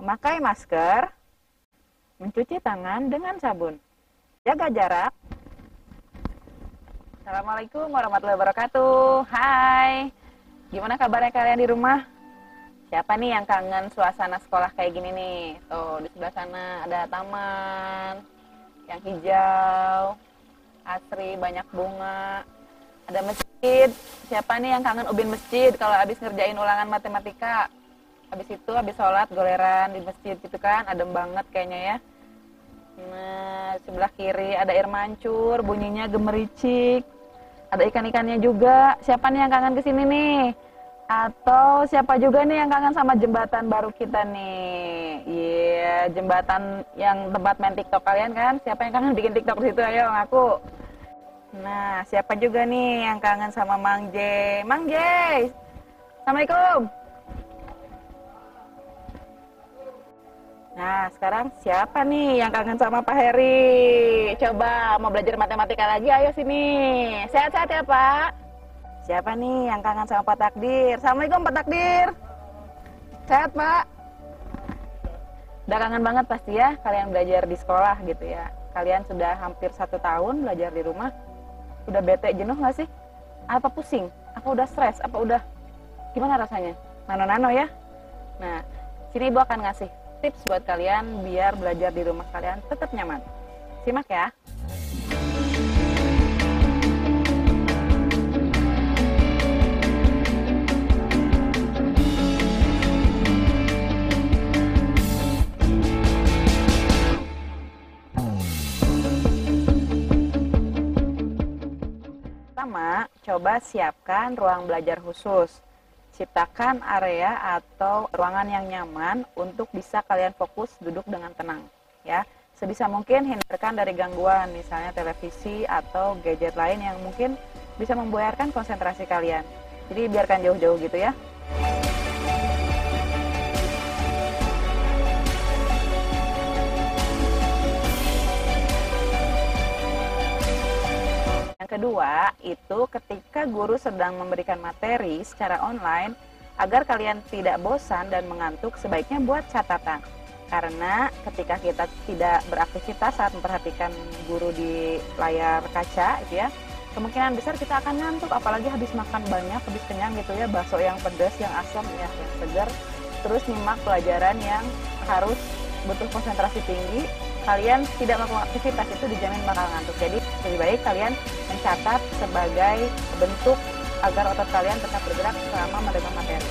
memakai masker, mencuci tangan dengan sabun, jaga jarak. Assalamualaikum warahmatullahi wabarakatuh. Hai, gimana kabarnya kalian di rumah? Siapa nih yang kangen suasana sekolah kayak gini nih? Tuh, di sebelah sana ada taman yang hijau, asri, banyak bunga. Ada masjid. Siapa nih yang kangen ubin masjid kalau habis ngerjain ulangan matematika? Habis itu, habis sholat, goleran di masjid gitu kan, adem banget kayaknya ya. Nah, sebelah kiri ada air mancur, bunyinya gemericik. Ada ikan-ikannya juga. Siapa nih yang kangen kesini nih? Atau siapa juga nih yang kangen sama jembatan baru kita nih? Iya, jembatan yang tempat main TikTok kalian kan? Siapa yang kangen bikin TikTok di situ? Ayo ngaku. Nah, siapa juga nih yang kangen sama Mang J? Mang J, Assalamualaikum. Nah, sekarang siapa nih yang kangen sama Pak Heri? Coba mau belajar matematika lagi, ayo sini. Sehat-sehat ya, Pak? Siapa nih yang kangen sama Pak Takdir? Assalamualaikum, Pak Takdir. Sehat, Pak? Udah kangen banget pasti ya kalian belajar di sekolah gitu ya. Kalian sudah hampir 1 tahun belajar di rumah. Udah bete, jenuh nggak sih? Apa pusing? Apa udah stres? Apa udah gimana rasanya? Nano-nano ya? Nah, sini Ibu akan ngasih tips buat kalian biar belajar di rumah kalian tetap nyaman. Simak ya. Pertama, coba siapkan ruang belajar khusus. Ciptakan area atau ruangan yang nyaman untuk bisa kalian fokus duduk dengan tenang, ya. Sebisa mungkin hindarkan dari gangguan, misalnya televisi atau gadget lain yang mungkin bisa membuyarkan konsentrasi kalian. Jadi biarkan jauh-jauh gitu ya. Yang kedua, itu ketika guru sedang memberikan materi secara online, agar kalian tidak bosan dan mengantuk, sebaiknya buat catatan. Karena ketika kita tidak beraktivitas saat memperhatikan guru di layar kaca, gitu ya, kemungkinan besar kita akan ngantuk, apalagi habis makan banyak, habis kenyang gitu ya, bakso yang pedas, yang asam, ya, yang segar, terus nyimak pelajaran yang harus butuh konsentrasi tinggi, kalian tidak melakukan aktivitas, itu dijamin bakal ngantuk. Jadi lebih baik kalian mencatat sebagai bentuk agar otot kalian tetap bergerak selama menerima materi.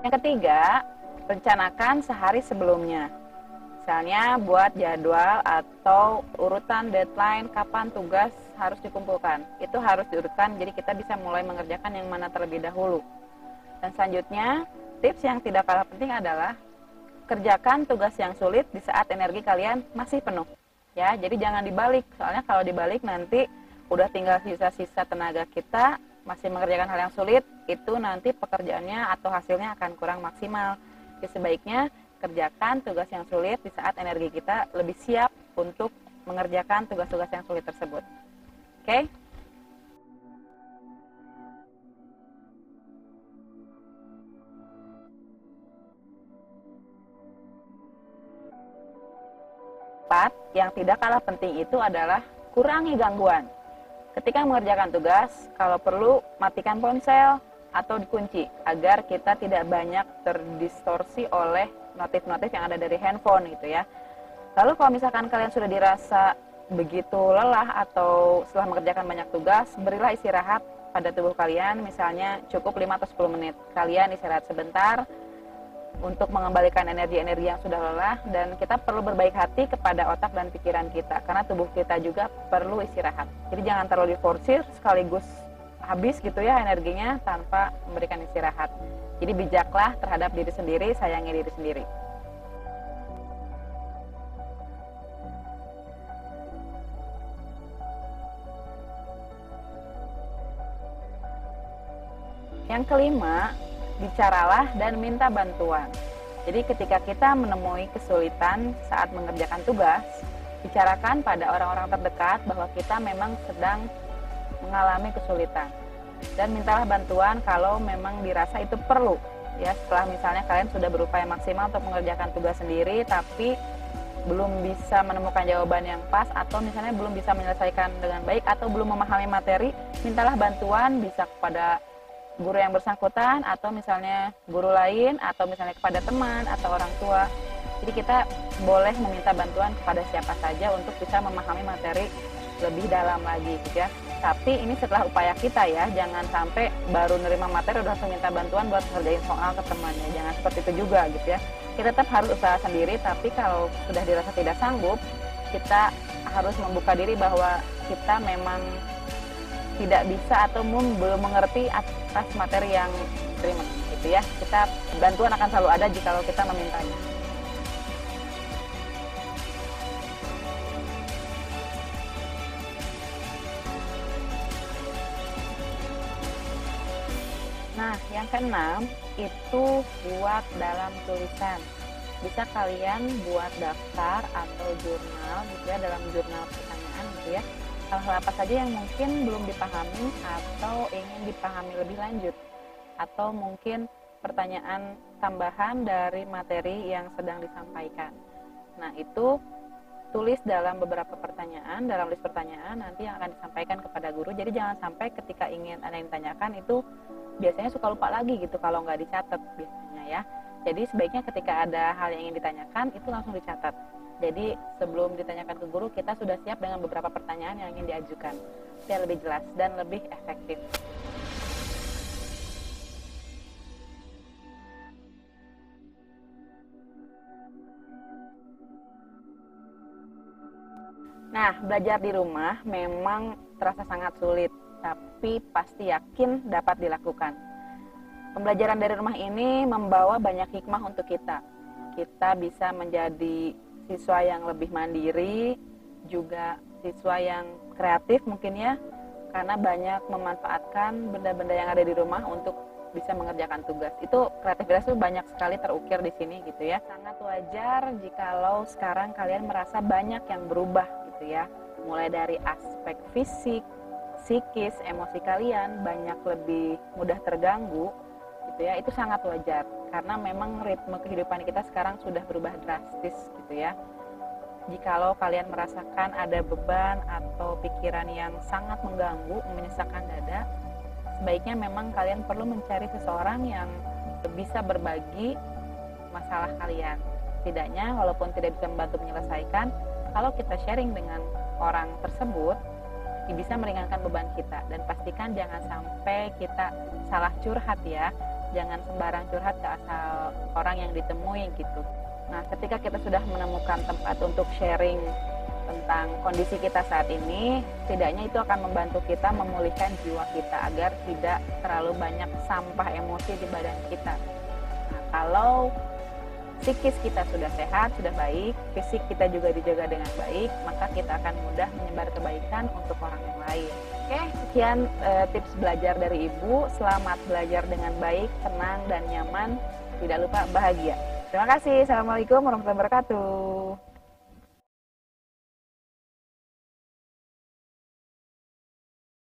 Yang ketiga, rencanakan sehari sebelumnya. Misalnya buat jadwal atau urutan deadline kapan tugas harus dikumpulkan. Itu harus diurutkan, jadi kita bisa mulai mengerjakan yang mana terlebih dahulu. Dan selanjutnya, tips yang tidak kalah penting adalah kerjakan tugas yang sulit di saat energi kalian masih penuh. Ya, jadi jangan dibalik. Soalnya kalau dibalik nanti udah tinggal sisa-sisa tenaga kita masih mengerjakan hal yang sulit, itu nanti pekerjaannya atau hasilnya akan kurang maksimal. Jadi sebaiknya kerjakan tugas yang sulit di saat energi kita lebih siap untuk mengerjakan tugas-tugas yang sulit tersebut. Oke? Empat, yang tidak kalah penting itu adalah kurangi gangguan. Ketika mengerjakan tugas, kalau perlu matikan ponsel atau dikunci agar kita tidak banyak terdistorsi oleh notif-notif yang ada dari handphone gitu ya. Lalu kalau misalkan kalian sudah dirasa begitu lelah atau setelah mengerjakan banyak tugas, berilah istirahat pada tubuh kalian, misalnya cukup 5 atau 10 menit. Kalian istirahat sebentar untuk mengembalikan energi-energi yang sudah lelah, dan kita perlu berbaik hati kepada otak dan pikiran kita karena tubuh kita juga perlu istirahat. Jadi jangan terlalu diforsir sekaligus habis gitu ya energinya tanpa memberikan istirahat. Jadi bijaklah terhadap diri sendiri, sayangi diri sendiri. Yang kelima, bicaralah dan minta bantuan. Jadi ketika kita menemui kesulitan saat mengerjakan tugas, bicarakan pada orang-orang terdekat bahwa kita memang sedang mengalami kesulitan. Dan mintalah bantuan kalau memang dirasa itu perlu. Ya, setelah misalnya kalian sudah berupaya maksimal untuk mengerjakan tugas sendiri tapi belum bisa menemukan jawaban yang pas, atau misalnya belum bisa menyelesaikan dengan baik, atau belum memahami materi, mintalah bantuan bisa kepada guru yang bersangkutan, atau misalnya guru lain, atau misalnya kepada teman atau orang tua. Jadi kita boleh meminta bantuan kepada siapa saja untuk bisa memahami materi lebih dalam lagi gitu ya. Tapi ini setelah upaya kita ya, jangan sampai baru nerima materi udah langsung minta bantuan buat ngerjain soal ke temannya. Jangan seperti itu juga gitu ya. Kita tetap harus usaha sendiri, tapi kalau sudah dirasa tidak sanggup, kita harus membuka diri bahwa kita memang tidak bisa atau belum mengerti atas materi yang terima gitu ya. Kita bantuan akan selalu ada jika kita memintanya. Nah, yang keenam itu buat dalam tulisan. Bisa kalian buat daftar atau jurnal gitu ya, dalam jurnal pertanyaan gitu ya. Hal-hal apa saja yang mungkin belum dipahami atau ingin dipahami lebih lanjut. Atau mungkin pertanyaan tambahan dari materi yang sedang disampaikan. Nah, itu tulis dalam beberapa pertanyaan, dalam list pertanyaan nanti yang akan disampaikan kepada guru. Jadi jangan sampai ketika ingin ada yang ditanyakan itu biasanya suka lupa lagi gitu kalau nggak dicatat biasanya ya. Jadi sebaiknya ketika ada hal yang ingin ditanyakan itu langsung dicatat. Jadi sebelum ditanyakan ke guru kita sudah siap dengan beberapa pertanyaan yang ingin diajukan biar lebih jelas dan lebih efektif. Nah, belajar di rumah memang terasa sangat sulit, tapi pasti yakin dapat dilakukan. Pembelajaran dari rumah ini membawa banyak hikmah untuk kita. Kita bisa menjadi siswa yang lebih mandiri, juga siswa yang kreatif mungkin ya, karena banyak memanfaatkan benda-benda yang ada di rumah untuk bisa mengerjakan tugas. Itu kreativitas itu banyak sekali terukir di sini gitu ya. Sangat wajar jikalau sekarang kalian merasa banyak yang berubah gitu ya. Mulai dari aspek fisik, psikis, emosi kalian banyak lebih mudah terganggu gitu ya. Itu sangat wajar karena memang ritme kehidupan kita sekarang sudah berubah drastis gitu ya. Jikalau kalian merasakan ada beban atau pikiran yang sangat mengganggu, menyesakkan dada, sebaiknya memang kalian perlu mencari seseorang yang bisa berbagi masalah kalian. Setidaknya walaupun tidak bisa membantu menyelesaikan, kalau kita sharing dengan orang tersebut, bisa meringankan beban kita. Dan pastikan jangan sampai kita salah curhat ya. Jangan sembarang curhat ke asal orang yang ditemui gitu. Nah, ketika kita sudah menemukan tempat untuk sharing tentang kondisi kita saat ini, setidaknya itu akan membantu kita memulihkan jiwa kita agar tidak terlalu banyak sampah emosi di badan kita. Nah, kalau psikis kita sudah sehat, sudah baik, fisik kita juga dijaga dengan baik, maka kita akan mudah menyebar kebaikan untuk orang yang lain. Oke, sekian tips belajar dari Ibu. Selamat belajar dengan baik, tenang, dan nyaman. Tidak lupa bahagia. Terima kasih. Assalamualaikum warahmatullahi wabarakatuh.